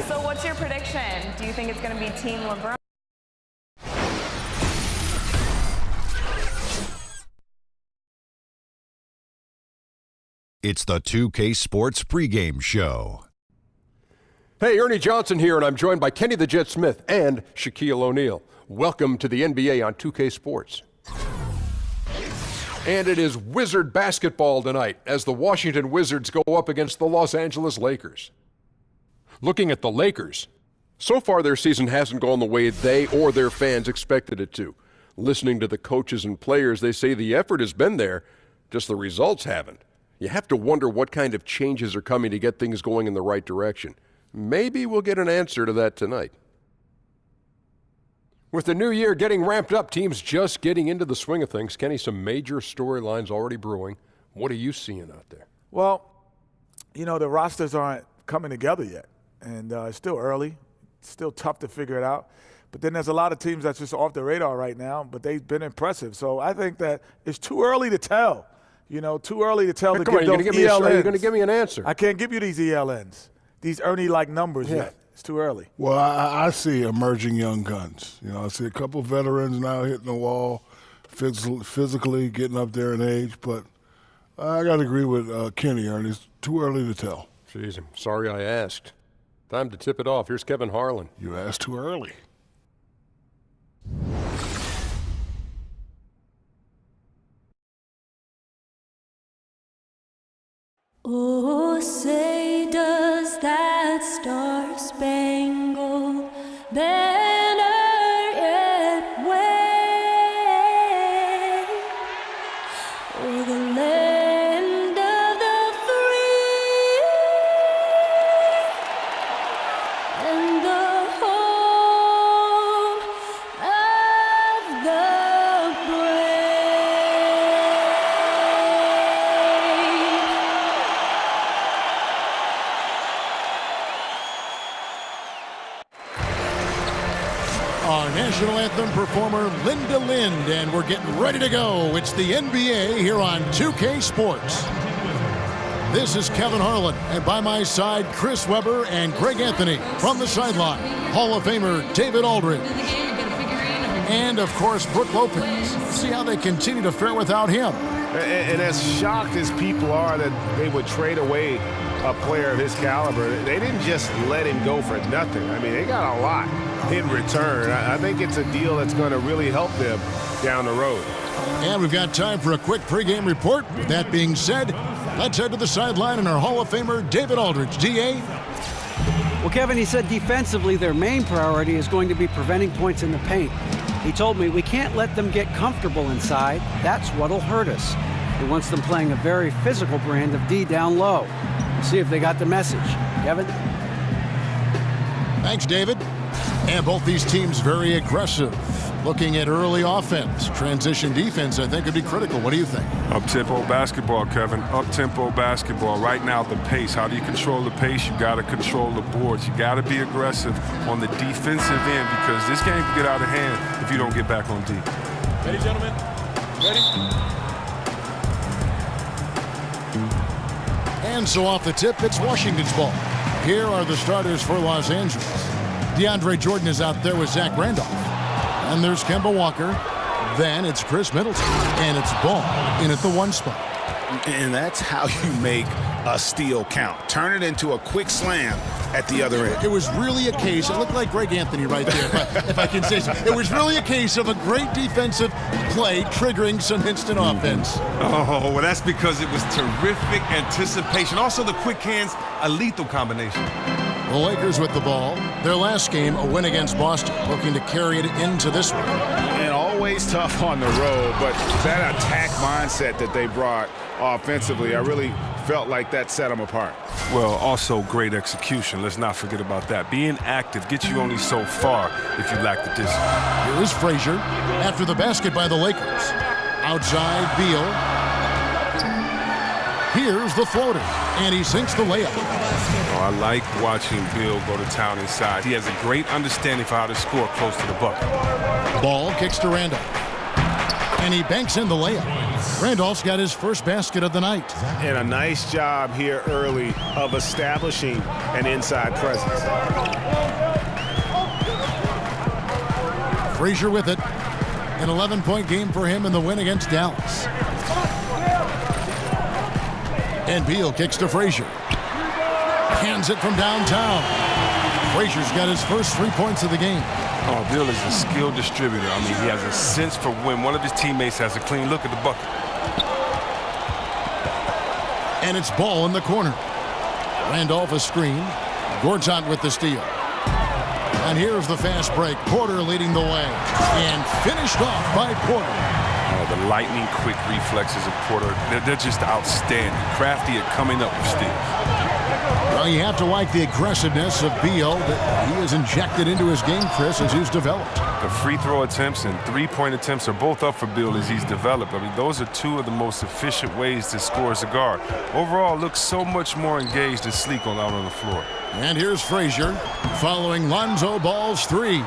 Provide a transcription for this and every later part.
So what's your prediction? Do you think it's going to be Team LeBron? It's the 2K Sports pregame show. Hey, Ernie Johnson here, and I'm joined by Kenny the Jet Smith and Shaquille O'Neal. Welcome to the NBA on 2K Sports. And it is Wizard basketball tonight as the Washington Wizards go up against the Los Angeles Lakers. Looking at the Lakers, so far their season hasn't gone the way they or their fans expected it to. Listening to the coaches and players, they say the effort has been there, just the results haven't. You have to wonder what kind of changes are coming to get things going in the right direction. Maybe we'll get an answer to that tonight. With the new year getting ramped up, teams just getting into the swing of things. Kenny, some major storylines already brewing. What are you seeing out there? Well, you know, the rosters aren't coming together yet, and it's still early. It's still tough to figure it out. But then there's a lot of teams that's just off the radar right now, but they've been impressive. So I think that it's too early to tell. You know, too early to tell. Hey, come on, you're going to give me an answer. I can't give you these ELNs, these Ernie-like numbers yet. It's too early. Well, I see emerging young guns. You know, I see a couple veterans now hitting the wall, physically getting up there in age. But I got to agree with Kenny, Ernie. It's too early to tell. Jeez, I'm sorry I asked. Time to tip it off. Here's Kevin Harlan. You asked too early. Oh, say does that star-spangled banner yet wave o'er the land of the free and the home of the Our national anthem performer, Linda Lind, and we're getting ready to go. It's the NBA here on 2K Sports. This is Kevin Harlan, and by my side, Chris Webber and Greg Anthony. From the sideline, Hall of Famer David Aldridge. And, of course, Brook Lopez. See how they continue to fare without him. And as shocked as people are that they would trade away a player of his caliber, they didn't just let him go for nothing. I mean, they got a lot in return. I think it's a deal that's going to really help them down the road. And we've got time for a quick pregame report. With that being said, let's head to the sideline and our Hall of Famer, David Aldridge. D.A.? Well, Kevin, he said defensively their main priority is going to be preventing points in the paint. He told me we can't let them get comfortable inside. That's what'll hurt us. He wants them playing a very physical brand of D down low. See if they got the message. Kevin? Thanks, David. And both these teams very aggressive. Looking at early offense. Transition defense, I think, would be critical. What do you think? Up-tempo basketball, Kevin. Up-tempo basketball. Right now, the pace. How do you control the pace? You got to control the boards. You got to be aggressive on the defensive end because this game can get out of hand if you don't get back on D. Ready, gentlemen? Ready? And so off the tip, it's Washington's ball. Here are the starters for Los Angeles. DeAndre Jordan is out there with Zach Randolph. And there's Kemba Walker. Then it's Chris Middleton. And it's Ball in at the one spot. And that's how you make a steal count. Turn it into a quick slam at the other end. It was really a case, it looked like Greg Anthony right there, if I can say so. It was really a case of a great defensive play triggering some instant offense. Oh, well, that's because it was terrific anticipation. Also, the quick hands, a lethal combination. The Lakers with the ball. Their last game, a win against Boston, looking to carry it into this one. And always tough on the road, but that attack mindset that they brought offensively, I really felt like that set them apart. Well, also great execution. Let's not forget about that. Being active gets you only so far if you lack the discipline. Here is Frazier after the basket by the Lakers. Outside, Beal. Here's the floater, and he sinks the layup. Oh, I like watching Beal go to town inside. He has a great understanding for how to score close to the bucket. Ball kicks to Randolph, and he banks in the layup. Randolph's got his first basket of the night. And a nice job here early of establishing an inside presence. Frazier with it. An 11-point game for him in the win against Dallas. And Beal kicks to Frazier. Hands it from downtown. Frazier's got his first 3 points of the game. Oh, Beal is a skilled distributor. I mean, he has a sense for when one of his teammates has a clean look at the bucket. And it's Ball in the corner. Randolph a screen. Gortat with the steal. And here's the fast break. Porter leading the way. And finished off by Porter. Oh, the lightning quick reflexes of Porter, they're just outstanding. Crafty at coming up with steals. Well, you have to like the aggressiveness of Beal that he has injected into his game, Chris, as he's developed. The free throw attempts and three-point attempts are both up for Beal as he's developed. I mean, those are two of the most efficient ways to score as a guard. Overall, looks so much more engaged and sleek out on the floor. And here's Frazier following Lonzo Ball's three.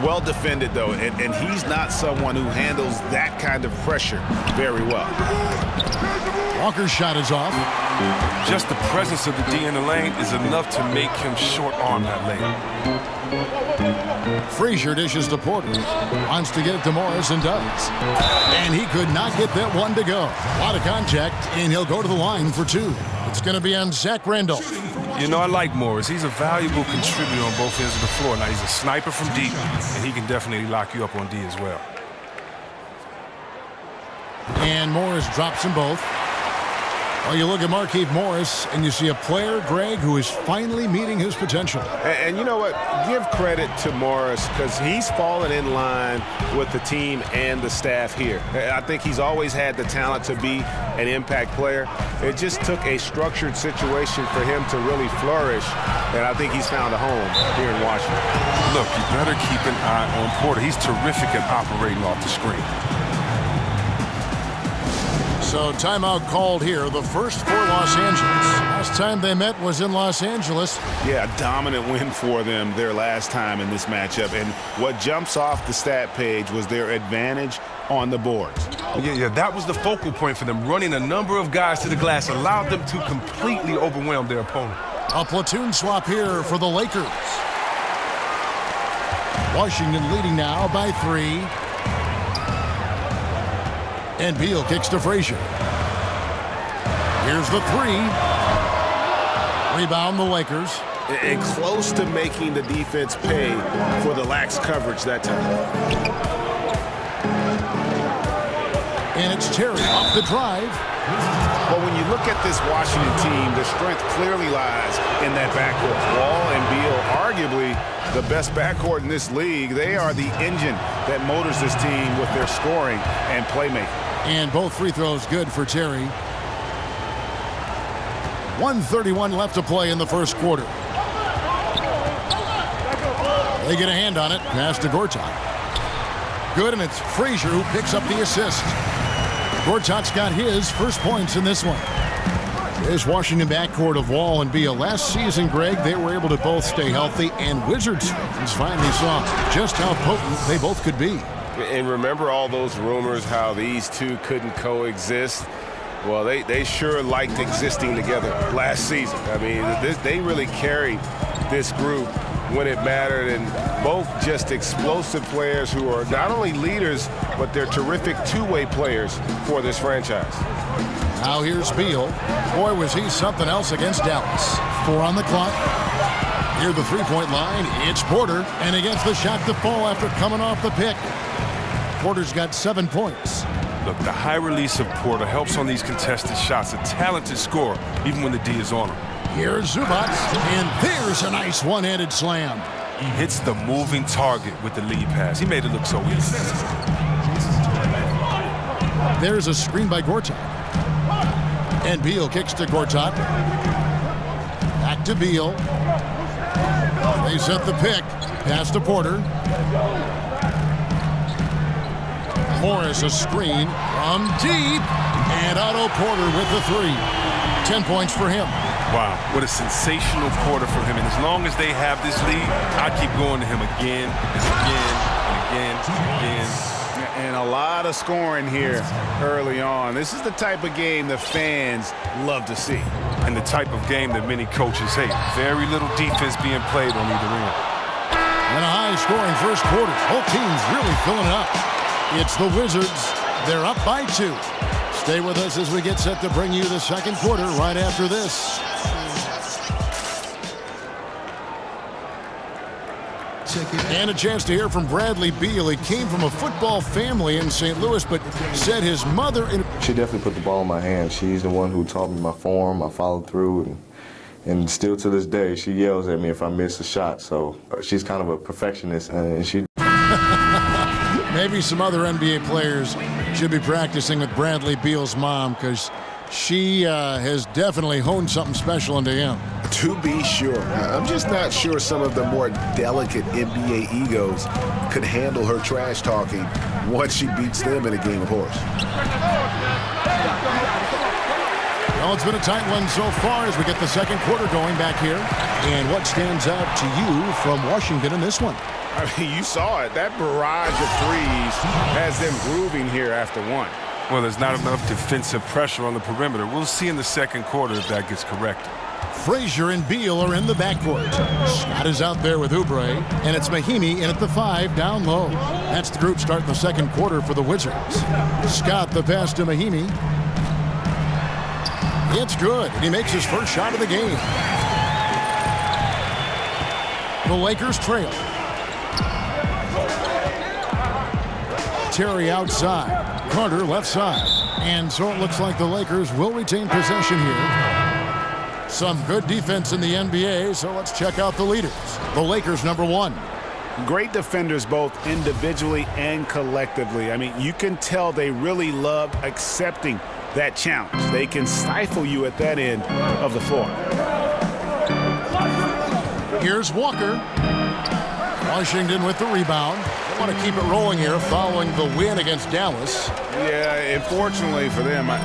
Well defended, though, and he's not someone who handles that kind of pressure very well. Walker's shot is off. Just the presence of the D in the lane is enough to make him short-arm that lane. Frazier dishes to Porter. Wants to get it to Morris and does. And he could not get that one to go. A lot of contact, and he'll go to the line for two. It's going to be on Zach Randolph. You know, I like Morris. He's a valuable contributor on both ends of the floor. Now, he's a sniper from deep, and he can definitely lock you up on D as well. And Morris drops them both. Well, you look at Markieff Morris, and you see a player, Greg, who is finally meeting his potential. And you know what? Give credit to Morris because he's fallen in line with the team and the staff here. I think he's always had the talent to be an impact player. It just took a structured situation for him to really flourish, and I think he's found a home here in Washington. Look, you better keep an eye on Porter. He's terrific at operating off the screen. So timeout called here, the first for Los Angeles. Last time they met was in Los Angeles. Yeah, a dominant win for them their last time in this matchup. And what jumps off the stat page was their advantage on the boards. Yeah, that was the focal point for them. Running a number of guys to the glass allowed them to completely overwhelm their opponent. A platoon swap here for the Lakers. Washington leading now by 3. And Beal kicks to Frazier. Here's the 3. Rebound the Lakers. And close to making the defense pay for the lax coverage that time. And it's Terry off the drive. Well, when you look at this Washington team, the strength clearly lies in that backcourt. Wall and Beal, arguably the best backcourt in this league. They are the engine that motors this team with their scoring and playmaking. And both free throws good for Terry. 1:31 left to play in the first quarter. They get a hand on it. Pass to Gortat. Good, and it's Frazier who picks up the assist. Gortat's got his first points in this one. This Washington backcourt of Wall and Beal. Last season, Greg, they were able to both stay healthy, and Wizards fans finally saw just how potent they both could be. And remember all those rumors how these two couldn't coexist? Well, they sure liked existing together last season. I mean, they really carried this group when it mattered, and both just explosive players who are not only leaders, but they're terrific two-way players for this franchise. Now here's Beal. Boy, was he something else against Dallas. 4 on the clock. Near the three-point line, it's Porter, and against the shot to fall after coming off the pick. Porter's got 7 points. Look, the high release of Porter helps on these contested shots. A talented scorer, even when the D is on him. Here's Zubac, and there's a nice one-handed slam. He hits the moving target with the lead pass. He made it look so easy. There's a screen by Gortat. And Beal kicks to Gortat. Back to Beal. They set the pick. Pass to Porter. Morris a screen from deep. And Otto Porter with the 3. 10 points for him. Wow, what a sensational quarter for him. And as long as they have this lead, I keep going to him again and again and again and again. And a lot of scoring here early on. This is the type of game the fans love to see. And the type of game that many coaches hate. Very little defense being played on either end. And a high-scoring first quarter. Both teams really filling it up. It's the Wizards. They're up by 2. Stay with us as we get set to bring you the second quarter right after this. And a chance to hear from Bradley Beal. He came from a football family in St. Louis, but said his mother... She definitely put the ball in my hand. She's the one who taught me my form. I followed through, and still to this day, she yells at me if I miss a shot. So she's kind of a perfectionist, and she... Maybe some other NBA players should be practicing with Bradley Beal's mom, because she has definitely honed something special into him. To be sure. I'm just not sure some of the more delicate NBA egos could handle her trash talking once she beats them in a game of horse. Well, it's been a tight one so far as we get the second quarter going back here. And what stands out to you from Washington in this one? I mean, you saw it. That barrage of threes has them grooving here after one. Well, there's not enough defensive pressure on the perimeter. We'll see in the second quarter if that gets corrected. Frazier and Beal are in the backcourt. Scott is out there with Oubre, and it's Mahinmi in at the 5 down low. That's the group starting the second quarter for the Wizards. Scott the pass to Mahinmi. It's good, and he makes his first shot of the game. The Lakers trail. Terry outside. Carter left side. And so it looks like the Lakers will retain possession here. Some good defense in the NBA, so let's check out the leaders. The Lakers, number 1. Great defenders both individually and collectively. I mean, you can tell they really love accepting that challenge. They can stifle you at that end of the floor. Here's Walker. Washington with the rebound. They want to keep it rolling here following the win against Dallas. Yeah, unfortunately for them, I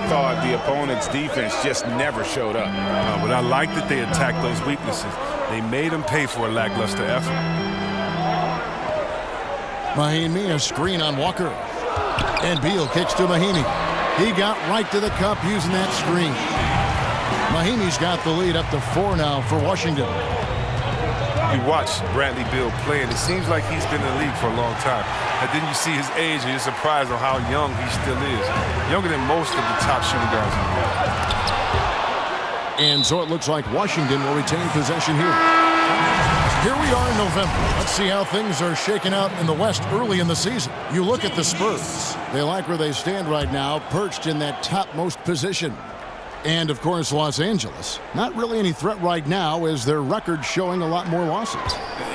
thought the opponent's defense just never showed up. But I like that they attacked those weaknesses. They made them pay for a lackluster effort. Mahinmi, a screen on Walker. And Beal kicks to Mahinmi. He got right to the cup using that screen. Mahinmi's got the lead up to 4 now for Washington. You watch Bradley Beal play, and it seems like he's been in the league for a long time. And then you see his age, and you're surprised on how young he still is. Younger than most of the top shooting guards in the league. And so it looks like Washington will retain possession here. Here we are in November. Let's see how things are shaking out in the West early in the season. You look at the Spurs. They like where they stand right now, perched in that topmost position. And, of course, Los Angeles. Not really any threat right now as their record showing a lot more losses.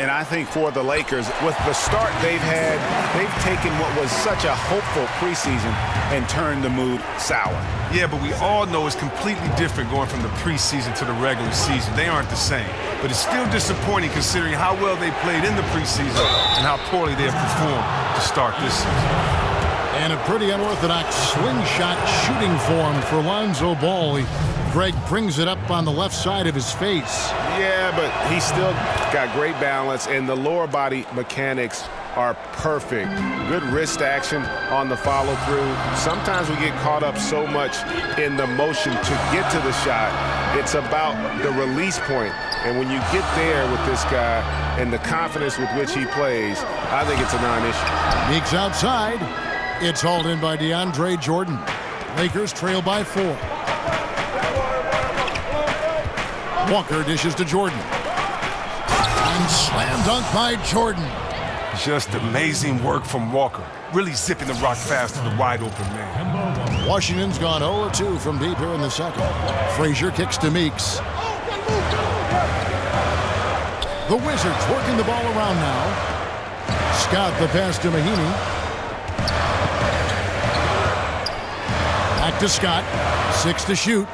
And I think for the Lakers, with the start they've had, they've taken what was such a hopeful preseason and turned the mood sour. Yeah, but we all know it's completely different going from the preseason to the regular season. They aren't the same. But it's still disappointing considering how well they played in the preseason and how poorly they have performed to start this season. And a pretty unorthodox slingshot shooting form for Lonzo Ball. Greg brings it up on the left side of his face. Yeah, but he's still got great balance, and the lower body mechanics are perfect. Good wrist action on the follow-through. Sometimes we get caught up so much in the motion to get to the shot. It's about the release point. And when you get there with this guy and the confidence with which he plays, I think it's a non-issue. Meeks outside. It's hauled in by DeAndre Jordan. Lakers trail by 4. Walker dishes to Jordan. And slam dunk by Jordan. Just amazing work from Walker. Really zipping the rock fast to the wide open man. Washington's gone 0-2 from deep here in the second. Frazier kicks to Meeks. The Wizards working the ball around now. Scott the pass to Mahinmi. Back to Scott. 6 to shoot.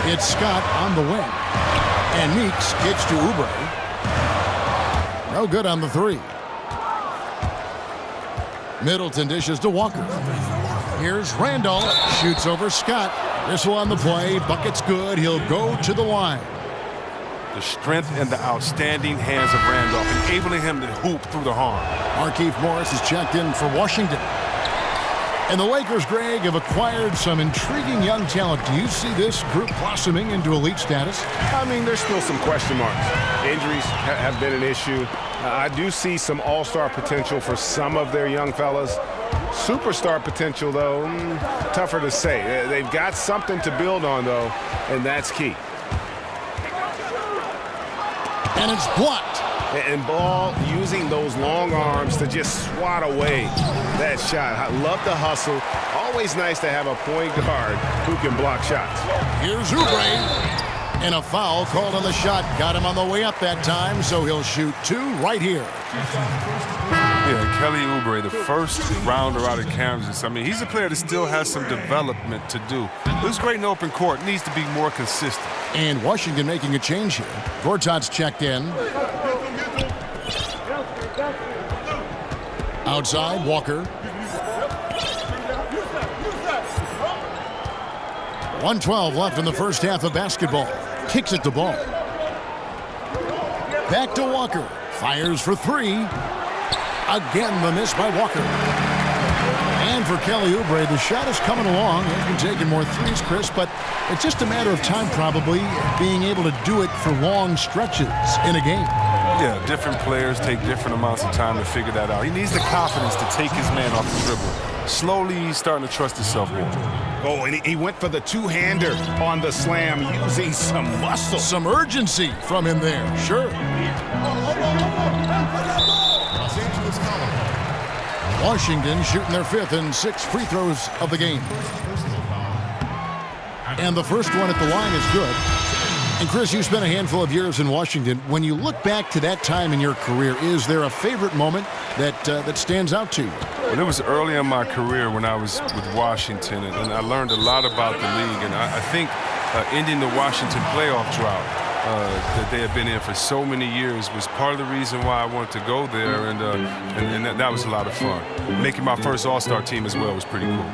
It's Scott on the wing. And Meeks kicks to Oubre. No good on the 3. Middleton dishes to Walker. Here's Randolph. Shoots over Scott. This one on the play. Bucket's good. He'll go to the line. the strength and the outstanding hands of Randolph, enabling him to hoop through the harm. Markieff Morris is checked in for Washington. And the Lakers, Greg, have acquired some intriguing young talent. Do you see this group blossoming into elite status? I mean, there's still some question marks. Injuries have been an issue. I do see some all-star potential for some of their young fellas. Superstar potential, though, tougher to say. They've got something to build on, though, and that's key. And it's blocked. And Ball using those long arms to just swat away that shot. I love the hustle. Always nice to have a point guard who can block shots. Here's Oubre. And a foul called on the shot. Got him on the way up that time, so he'll shoot 2 right here. Yeah, Kelly Oubre, the first rounder out of Kansas. I mean, he's a player that still has some development to do. Looks great in open court. Needs to be more consistent. And Washington making a change here. Gortat's checked in. Outside, Walker. 1:12 left in the first half of basketball. Kicks it to Ball. Back to Walker. Fires for 3. Again, the miss by Walker. And for Kelly Oubre, the shot is coming along. He's been taking more threes, Chris, but it's just a matter of time probably being able to do it for long stretches in a game. Yeah, different players take different amounts of time to figure that out. He needs the confidence to take his man off the dribble. Slowly, he's starting to trust himself more. Oh, and he went for the two-hander on the slam using some muscle. Some urgency from him there, sure. Washington shooting their 5th and 6th free throws of the game. And the first one at the line is good. And Chris, you spent a handful of years in Washington. When you look back to that time in your career, is there a favorite moment that stands out to you? Well, it was early in my career when I was with Washington, and I learned a lot about the league. And I think ending the Washington playoff drought that they had been in for so many years was part of the reason why I wanted to go there, and that was a lot of fun. Making my first All-Star team as well was pretty cool.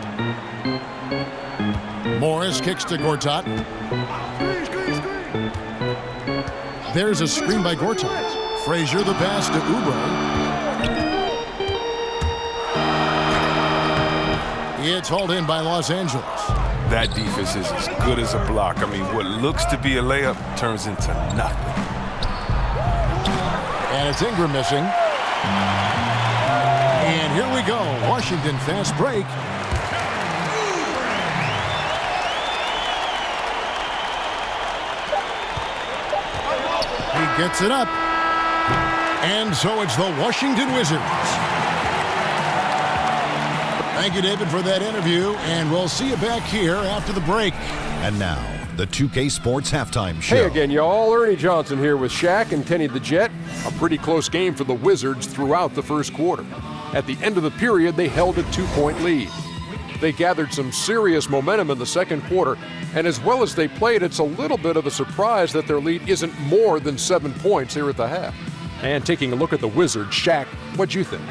Morris kicks to Gortat. There's a screen by Gortat. Frazier the pass to Oubre. It's hauled in by Los Angeles. That defense is as good as a block. I mean, what looks to be a layup turns into nothing. And it's Ingram missing. And here we go. Washington fast break. He gets it up. And so it's the Washington Wizards. Thank you, David, for that interview, and we'll see you back here after the break. And now, the 2K Sports Halftime Show. Hey again, y'all. Ernie Johnson here with Shaq and Kenny the Jet. A pretty close game for the Wizards throughout the first quarter. At the end of the period, they held a 2-point lead. They gathered some serious momentum in the second quarter, and as well as they played, it's a little bit of a surprise that their lead isn't more than 7 points here at the half. And taking a look at the Wizards, Shaq, what'd you think?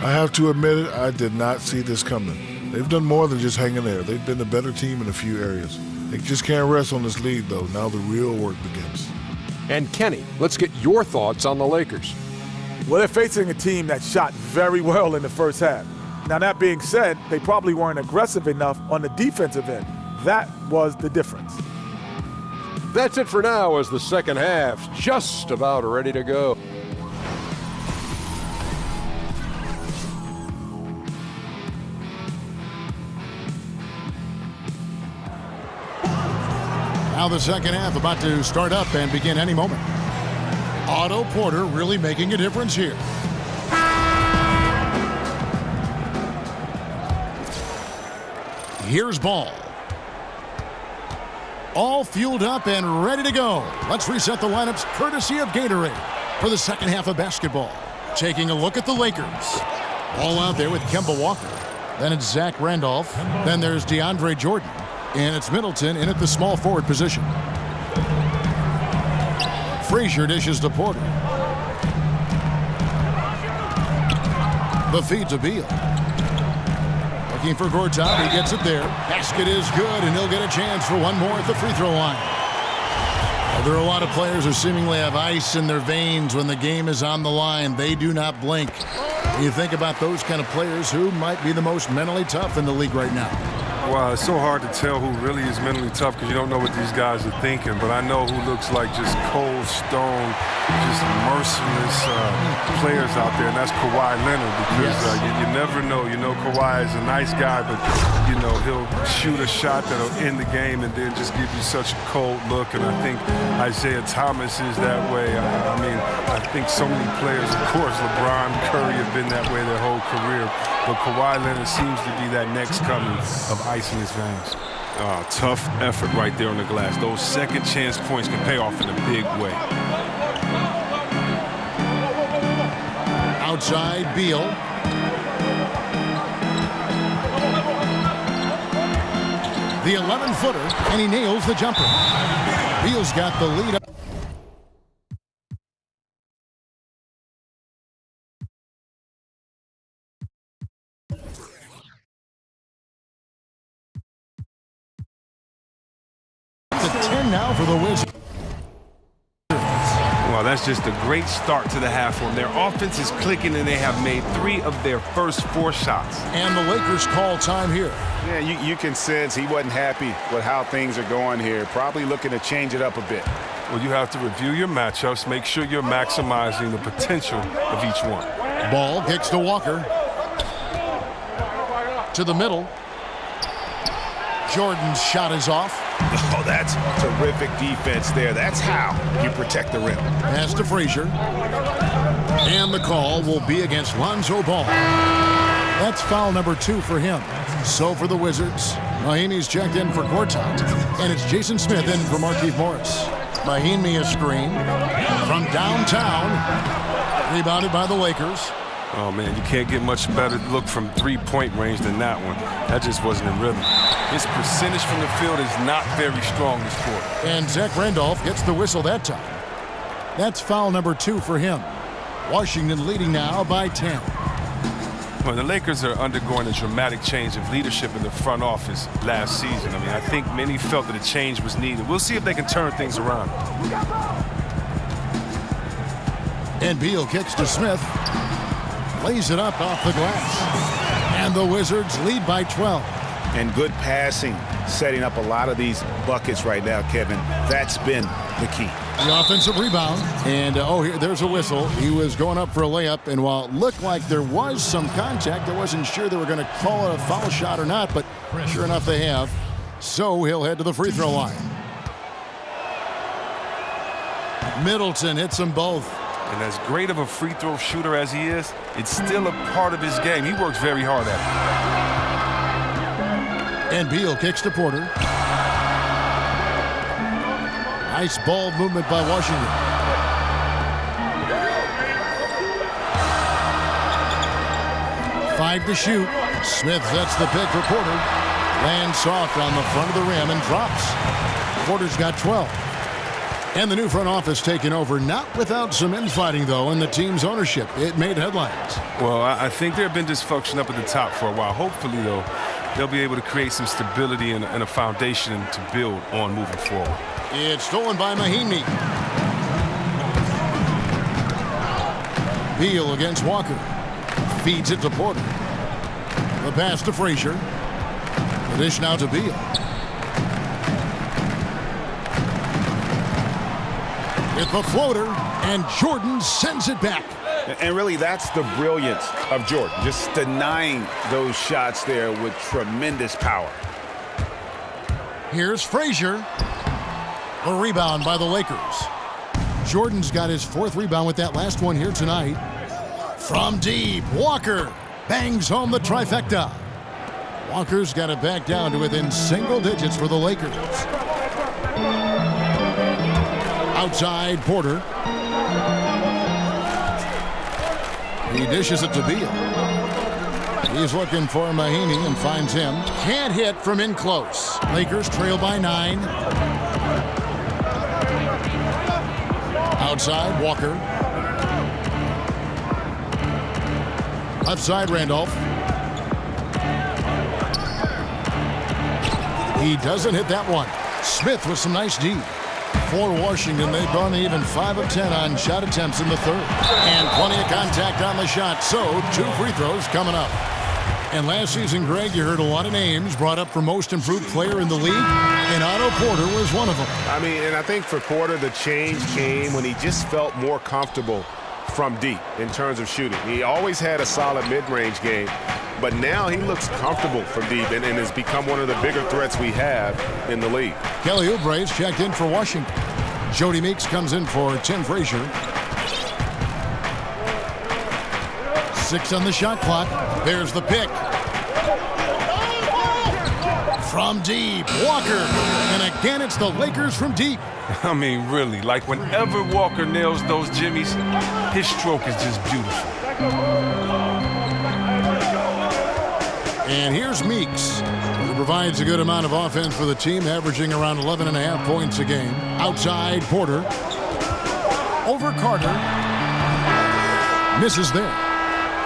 I have to admit it, I did not see this coming. They've done more than just hanging there. They've been the better team in a few areas. They just can't rest on this lead, though. Now the real work begins. And Kenny, let's get your thoughts on the Lakers. Well, they're facing a team that shot very well in the first half. Now, that being said, they probably weren't aggressive enough on the defensive end. That was the difference. That's it for now as the second half's just about ready to go. Now the second half about to start up and begin any moment. Otto Porter really making a difference here. Here's Ball. All fueled up and ready to go. Let's reset the lineups courtesy of Gatorade for the second half of basketball. Taking a look at the Lakers. Ball out there with Kemba Walker. Then it's Zach Randolph. Then there's DeAndre Jordan. And it's Middleton in at the small forward position. Frazier dishes to Porter. The feed to Beal. Looking for Gortat. He gets it there. Basket is good, and he'll get a chance for one more at the free throw line. Well, there are a lot of players who seemingly have ice in their veins when the game is on the line. They do not blink. You think about those kind of players, who might be the most mentally tough in the league right now? Well, it's so hard to tell who really is mentally tough because you don't know what these guys are thinking. But I know who looks like just cold stone, just merciless players out there, and that's Kawhi Leonard. Because you never know. You know, Kawhi is a nice guy, but you know he'll shoot a shot that'll end the game and then just give you such a cold look. And I think Isaiah Thomas is that way. I mean, I think so many players, of course, LeBron, Curry have been that way their whole career. But Kawhi Leonard seems to be that next coming of ice in his veins. Tough effort right there on the glass. Those second chance points can pay off in a big way. Outside, Beal. The 11-footer, and he nails the jumper. Beal's got the lead up. The 10 now for the Wizards. Well, that's just a great start to the half for them. Their offense is clicking, and they have made 3 of their first 4 shots. And the Lakers call time here. Yeah, you can sense he wasn't happy with how things are going here. Probably looking to change it up a bit. Well, you have to review your matchups, make sure you're maximizing the potential of each one. Ball kicks to Walker. To the middle. Jordan's shot is off. Oh, that's terrific defense there. That's how you protect the rim. Pass to Frazier. And the call will be against Lonzo Ball. That's foul number 2 for him. So for the Wizards, Mahinmi's checked in for Gortat. And it's Jason Smith in for Markieff Morris. Mahinmi a screen from downtown. Rebounded by the Lakers. Oh, man, you can't get much better look from 3-point range than that one. That just wasn't in rhythm. His percentage from the field is not very strong this quarter. And Zach Randolph gets the whistle that time. That's foul number 2 for him. Washington leading now by 10. Well, the Lakers are undergoing a dramatic change of leadership in the front office last season. I mean, I think many felt that a change was needed. We'll see if they can turn things around. And Beal kicks to Smith. Lays it up off the glass. And the Wizards lead by 12. And good passing, setting up a lot of these buckets right now, Kevin. That's been the key. The offensive rebound. And, here, there's a whistle. He was going up for a layup, and while it looked like there was some contact, I wasn't sure they were going to call it a foul shot or not, but sure enough they have. So he'll head to the free throw line. Middleton hits them both. And as great of a free throw shooter as he is, it's still a part of his game. He works very hard at it. And Beal kicks to Porter. Nice ball movement by Washington. Five to shoot. Smith sets the pick for Porter. Lands soft on the front of the rim and drops. Porter's got 12. And the new front office taking over, not without some infighting, though, in the team's ownership. It made headlines. Well, I think there have been dysfunction up at the top for a while. Hopefully, though, they'll be able to create some stability and a foundation to build on moving forward. It's stolen by Mahinmi. Beal against Walker. Feeds it to Porter. The pass to Frazier. The dish now to Beal. With the floater, and Jordan sends it back. And really, that's the brilliance of Jordan, just denying those shots there with tremendous power. Here's Frazier. A rebound by the Lakers. Jordan's got his 4th rebound with that last one here tonight. From deep, Walker bangs home the trifecta. Walker's got it back down to within single digits for the Lakers. Outside, Porter. He dishes it to Beal. He's looking for Mahinmi and finds him. Can't hit from in close. Lakers trail by 9. Outside, Walker. Left side, Randolph. He doesn't hit that one. Smith with some nice D. For Washington, they've gone even 5 of 10 on shot attempts in the third. And plenty of contact on the shot, so 2 free throws coming up. And last season, Greg, you heard a lot of names brought up for most improved player in the league, and Otto Porter was one of them. I mean, and I think for Porter, the change came when he just felt more comfortable from deep in terms of shooting. He always had a solid mid-range game, but now he looks comfortable from deep and has become one of the bigger threats we have in the league. Kelly Oubre's checked in for Washington. Jody Meeks comes in for Tim Frazier. 6 on the shot clock. There's the pick. From deep, Walker. And again, it's the Lakers from deep. I mean, really, like whenever Walker nails those jimmies, his stroke is just beautiful. And here's Meeks, who provides a good amount of offense for the team, averaging around 11.5 points a game. Outside, Porter. Over Carter. Misses there.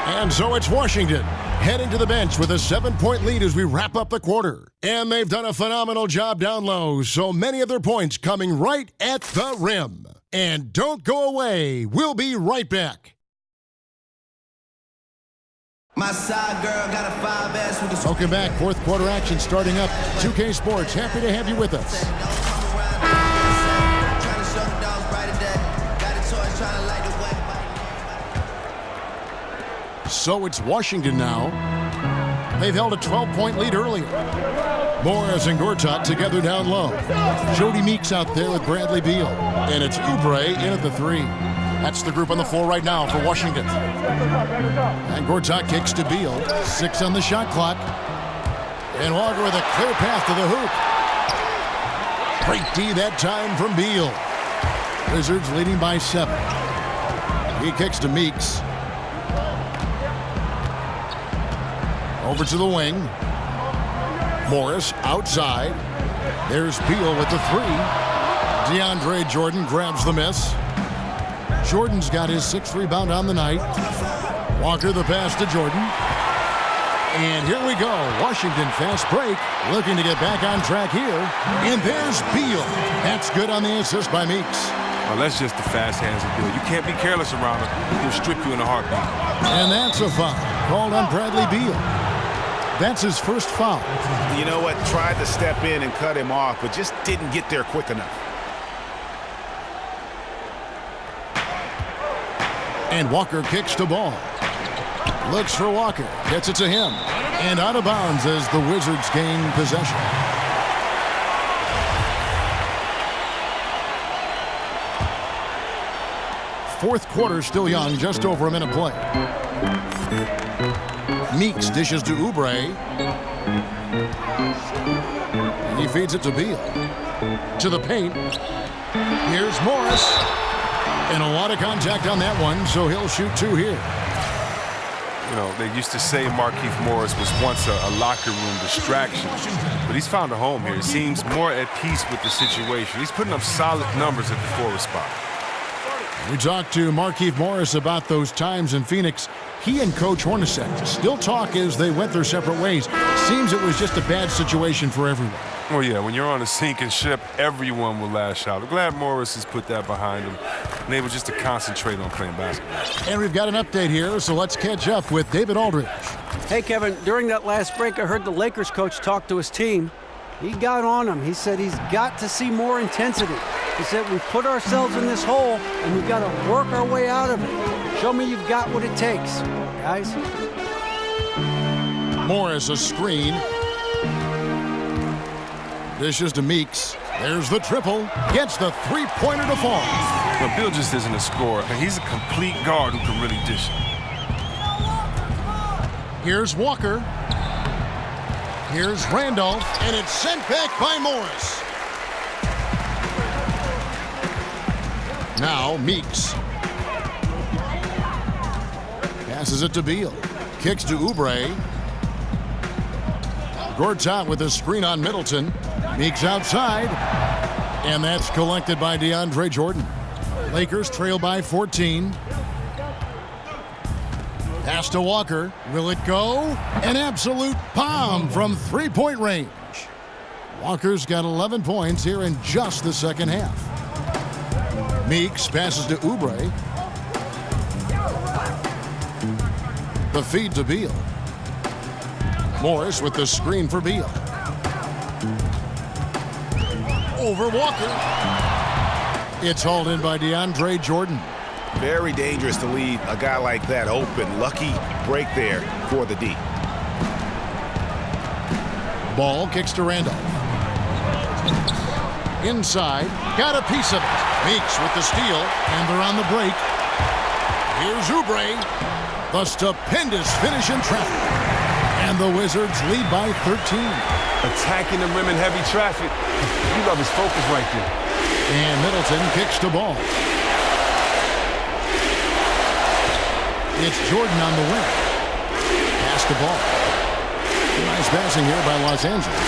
And so it's Washington heading to the bench with a 7-point lead as we wrap up the quarter. And they've done a phenomenal job down low, so many of their points coming right at the rim. And don't go away. We'll be right back. My side girl got a 5S with a... Welcome back. Fourth quarter action starting up. 2K Sports, happy to have you with us. So it's Washington now. They've held a 12-point lead earlier. Morris and Gortat together down low. Jody Meeks out there with Bradley Beal. And it's Oubre in at the 3. That's the group on the floor right now for Washington. And Gortat kicks to Beal. 6 on the shot clock. And Walker with a clear path to the hoop. Great D that time from Beal. Wizards leading by 7. He kicks to Meeks. Over to the wing. Morris outside. There's Beal with the 3. DeAndre Jordan grabs the miss. Jordan's got his 6th rebound on the night. Walker the pass to Jordan. And here we go. Washington fast break. Looking to get back on track here. And there's Beal. That's good on the assist by Meeks. Well, that's just the fast hands of Beal. You can't be careless around him. He'll strip you in a heartbeat. And that's a foul called on Bradley Beal. That's his first foul. You know what? Tried to step in and cut him off, but just didn't get there quick enough. And Walker kicks to ball. Looks for Walker. Gets it to him. And out of bounds as the Wizards gain possession. Fourth quarter still young, just over a minute play. Meeks dishes to Oubre. And he feeds it to Beal. To the paint. Here's Morris. And a lot of contact on that one, so he'll shoot 2 here. You know, they used to say Markieff Morris was once a locker room distraction, but he's found a home here. He seems more at peace with the situation. He's putting up solid numbers at the forward spot. We talked to Markieff Morris about those times in Phoenix. He and Coach Hornacek still talk as they went their separate ways. Seems it was just a bad situation for everyone. Well, yeah, when you're on a sinking ship, everyone will lash out. I'm glad Morris has put that behind him and able just to concentrate on playing basketball. And we've got an update here, so let's catch up with David Aldridge. Hey, Kevin, during that last break, I heard the Lakers coach talk to his team. He got on him. He said he's got to see more intensity. He said we've put ourselves in this hole, and we've got to work our way out of it. Show me you've got what it takes, guys. Morris a screen. Dishes to Meeks. There's the triple. Gets the 3-pointer to fall. Well, Bill just isn't a scorer. He's a complete guard who can really dish it. Here's Walker. Here's Randolph. And it's sent back by Morris. Now Meeks. Passes it to Beal. Kicks to Oubre. Gortat with a screen on Middleton. Meeks outside. And that's collected by DeAndre Jordan. Lakers trail by 14. Pass to Walker. Will it go? An absolute bomb from 3-point range. Walker's got 11 points here in just the second half. Meeks passes to Oubre. The feed to Beal. Morris with the screen for Beal. Over Walker. It's hauled in by DeAndre Jordan. Very dangerous to leave a guy like that open. Lucky break there for the D. Ball kicks to Randolph. Inside, got a piece of it. Meeks with the steal, and they're on the break. Here's Oubre. The stupendous finish in traffic. And the Wizards lead by 13. Attacking the rim in heavy traffic. You love his focus right there. And Middleton kicks the ball. It's Jordan on the wing. Pass the ball. Nice passing here by Los Angeles.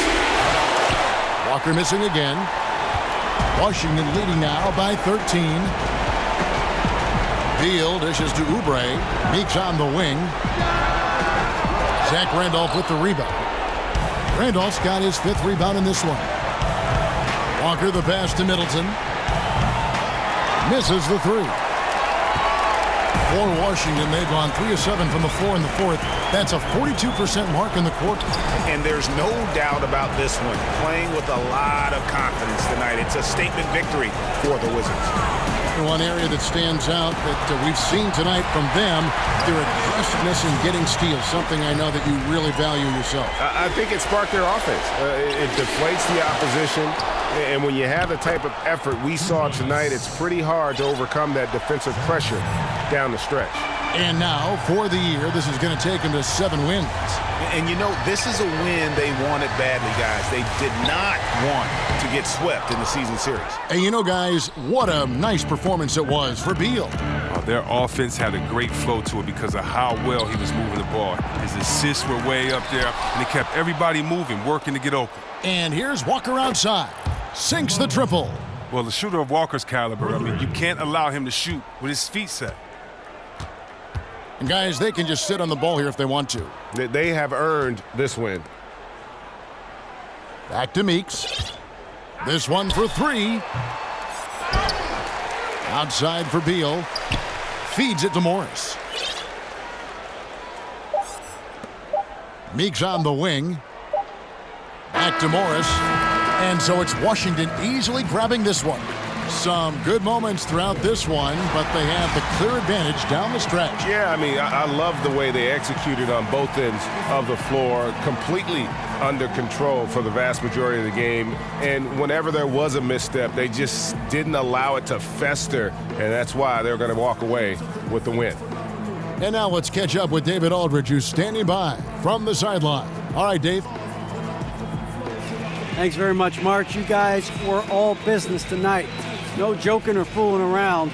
Walker missing again. Washington leading now by 13. Beal dishes to Oubre. Meeks on the wing. Zach Randolph with the rebound. Randolph's got his 5th rebound in this one. Walker the pass to Middleton. Misses the 3. For Washington, they've gone 3 of 7 from the floor in the 4th. That's a 42% mark in the quarter. And there's no doubt about this one. Playing with a lot of confidence tonight. It's a statement victory for the Wizards. One area that stands out that we've seen tonight from them, their aggressiveness in getting steals, something I know that you really value yourself. I think it sparked their offense. It deflates the opposition. And when you have the type of effort we saw tonight, it's pretty hard to overcome that defensive pressure down the stretch. And now, for the year, this is going to take them to 7 wins. And you know, this is a win they wanted badly, guys. They did not want to get swept in the season series. And you know, guys, what a nice performance it was for Beal. Their offense had a great flow to it because of how well he was moving the ball. His assists were way up there, and it kept everybody moving, working to get open. And here's Walker outside. Sinks the triple. Well, the shooter of Walker's caliber, I mean, you can't allow him to shoot with his feet set. And guys, they can just sit on the ball here if they want to. They have earned this win. Back to Meeks. This one for 3. Outside for Beal. Feeds it to Morris. Meeks on the wing. Back to Morris. And so it's Washington easily grabbing this one. Some good moments throughout this one, but they have the clear advantage down the stretch. Yeah, I mean, I love the way they executed on both ends of the floor, completely under control for the vast majority of the game. And whenever there was a misstep, they just didn't allow it to fester, and that's why they're going to walk away with the win. And now let's catch up with David Aldridge, who's standing by from the sideline. All right, Dave. Thanks very much, Mark. You guys were all business tonight. No joking or fooling around.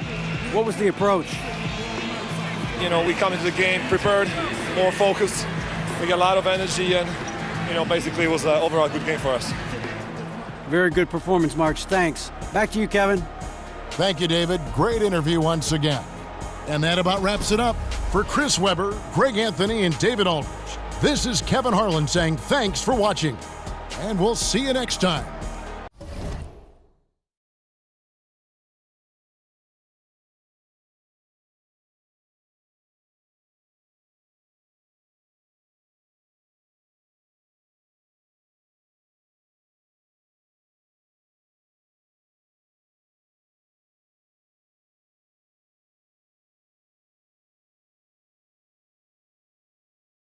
What was the approach? You know, we come into the game prepared, more focused. We got a lot of energy, and, you know, basically it was an overall good game for us. Very good performance, Marks. Thanks. Back to you, Kevin. Thank you, David. Great interview once again. And that about wraps it up. For Chris Webber, Greg Anthony, and David Aldridge, this is Kevin Harlan saying thanks for watching. And we'll see you next time.